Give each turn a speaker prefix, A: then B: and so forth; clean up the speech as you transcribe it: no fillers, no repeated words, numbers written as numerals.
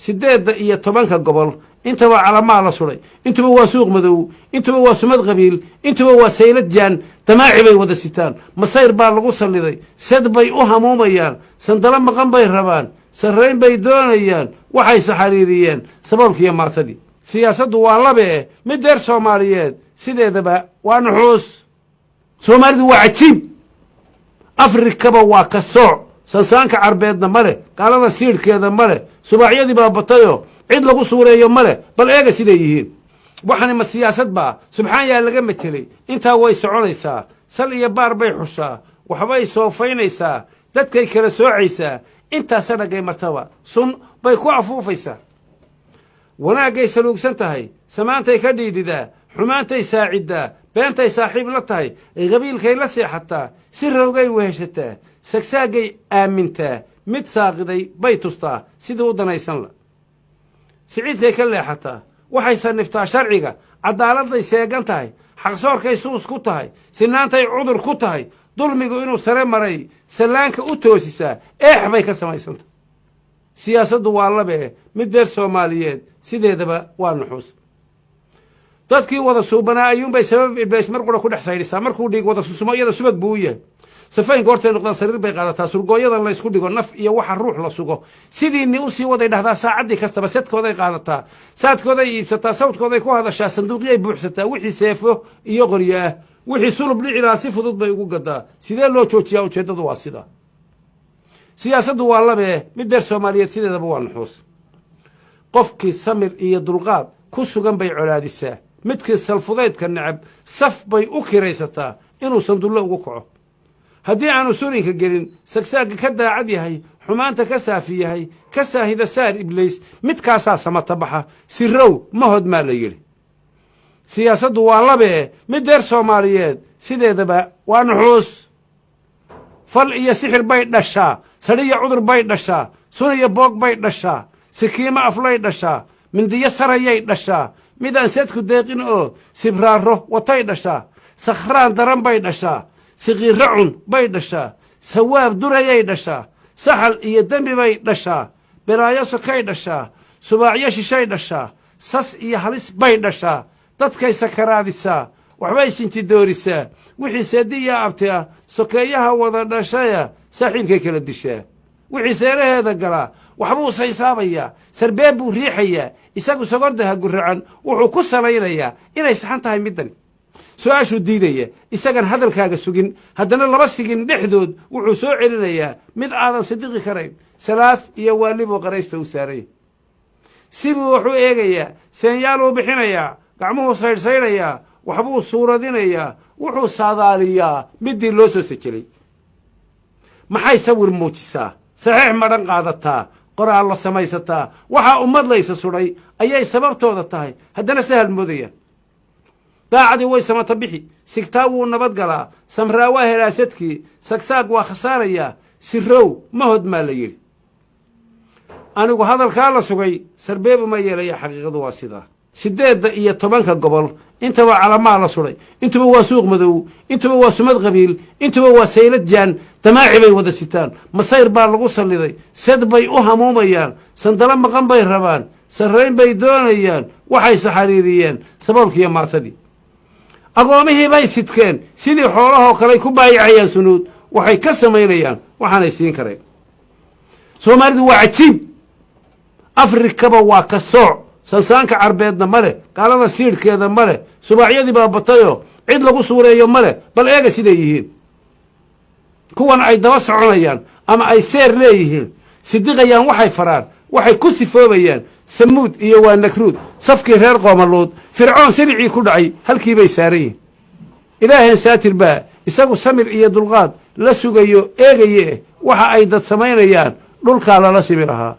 A: sideedda iyo tobanka gobol intaba calamaa la suray, intaba waa suuq madow, intaba waa sumad qabiil, intaba waa saylad jaan, damaaci bay wada sitaan, masayr baa lagu salliday, sad bay u hamuumayaan, sandalo maqan bay rabaan, sarrayn bay doonayaan, waxay saxariiriyeen saboolkiiyo maatadii. siyaasaddu waa labe mid deer Soomaaliyeed sideedaba waa nuxuus. Soomaalidu waa cajiib, Afrikaba waa ka sooc, sansaanka carbeedna male, gaalada siidhkeeda male, subaacyadii baa batayo cid lagu suureeyo male, bal eega siday yihiin. waxani ma siyaasad baa subxaan yaa laga metelay, intaa way soconaysaa, sal iyo baar bay xushaa, waxbay soofaynaysaa, dadkay kala soocaysaa, intaa sanagay martaba sun bay ku afuufaysaa. wanaagay saluugsan tahay, samaantay ka dhiidhidaa, xumaantay saaciddaa, beentay saaxiib la tahay, qabiilkay la seexataa, si rowgay weheshataa, sagsaagay aamintaa, mid saaqiday bay tustaa sidii u danaysan la. siciidkay ka leexataa, waxay saniftaa sharciga, cadaaladday seegan tahay, xaqsoorkay suus ku tahay, sinaantay cudur ku tahay, dulmigu inuu sare maray, sallaanka u toosisaa, eex bay ka samaysantah. siyaasaddu waa labe mid deer Soomaaliyeed sideedaba waa nuxuus. dadkii wada suubanaa ayuunbay sabab ibays mar qura ku dhex saydhisaa, markuu dhiig wada susumo iyada subag buu u yahay. safaynka hortay noqdaan sariir bay qaadataa, surgooyadan la ysku dhigo, naf iyo waxa ruux la sugo, sidiinni u sii waday dhahdaa saacaddii kastaba, sadkooday qaadataa, saadkooday iibsataa, sawdkooday ku hadashaa, sanduuqyay buuxsataa, wixii seefo iyo qoryo ah, wixii sulub dhiciraa si fudud bay ugu gadaa. sidee loo joojiyaa? ujeeddadu waa sidaa. siyaasaddu waa labe mid deer Soomaaliyeed sideedaba waa nuxuus. qofkii samir iyo dulqaad ku sugan bay colaadisaa, midkii salfudaydka necab saf bay u kiraysataa inuu sandulle ugu kaco. haddii aanu surinka gelin, sagsaagga ka daacad yahay, xumaanta ka saafi yahay, ka saahida saar ibliis, midkaasaa samata baxa, sirow ma hodmaa la yidhi. siyaasaddu waa labe mid deer Soomaaliyeed sideedaba waa nuxuus. fal iyo sixir bay dhashaa, sadhiyo cudur bay dhashaa, sun iyo boog bay dhashaa, sikiimo aflay dhashaa, mindiyo sarayay dhashaa, midaan sadku deeqin oo sibraarro watay dhashaa, sakhraan daran bay dhashaa, siqiirro cun bay dhashaa, sawaab durayay dhashaa, saxal iyo dembi bay dhashaa, biraayo sokay dhashaa, subaacyo shishay dhashaa, sas iyo halis bay dhashaa, dadkay sakaraadisaa, waxbay sintidoorisaa, wixii seediya abti ah sokeeyaha wada dhashaya saaxiibkay kala dishaa. wixii seeraheeda galaa waxbuu saysaabayaa, sarbeeb buu riixayaa, isagu sogordaha guracan wuxuu ku salaynayaa inay saxan tahay middani. su-aashuu diidaya, isagan hadalkaaga sugin, haddana laba sigin dhexdood wuxuu soo celinayaa mid aadan sidiqi karayn, salaaf iyo waalibuu qaraysta u saaraya. sibuu wuxuu eegayaa, seenyaaluu bixinayaa, gacmuhuu saydhsaydhayaa, waxbuu suuradinayaa, wuxuu saadaaliyaa middii loo soo sajelay. maxay sawir muujisaa, saxiix madhan qaadataa, qoraallo samaysataa, waxaa ummad laysa sudhay ayay sababtooda tahay, haddana sahal moodayaan. daacadii way samata bixi, sigtaa wuu nabad galaa, samraa waa helaasadkii, sagsaag waa khasaarayaa, sirow ma hodmaa la yidhi. anigu hadalkaa la sugay sarbeeb uma yeelaya, xaqiiqadu waa sidaa. sideedda iyo tobanka gobol intaba calamaa la suray, intaba waa suuq madow, intaba waa sumad qabiil, intaba waa saylad jaan, damaaci bay wada sitaan, masayr baa lagu salliday, sad bay u hamuumayaan, sandalo maqan bay rabaan, sarrayn bay doonayaan, waxay saxariiriyeen saboolkiiyo maatadii. agoomihii bay sidkeen, sidii xoolahoo kaley ku baayicayaan sunuud, waxay ka samaynayaan waxaanay siin karayn. Soomaalidu waa cajiib, Afrikaba waa ka sooc, sansaanka carbeedna male, gaalada siidhkeeda male, subaacyadii baa batayo cid lagu suureeyo male, bal eega siday yihiin. kuwan ay daba soconayaan ama ay seer leeyihiin, sidiqayaan waxay faraan, waxay ku sifoobayaan samuud iyo waa nakruud, safkii reer qoomaluud, fircoon siricii ku dhacay halkii bay saaran yihiin. ilaaheen saatir baa isagu samir iyo dulqaad la sugayo eegaye waxa ay dad samaynayaan dhulkaa lala sibi lahaa.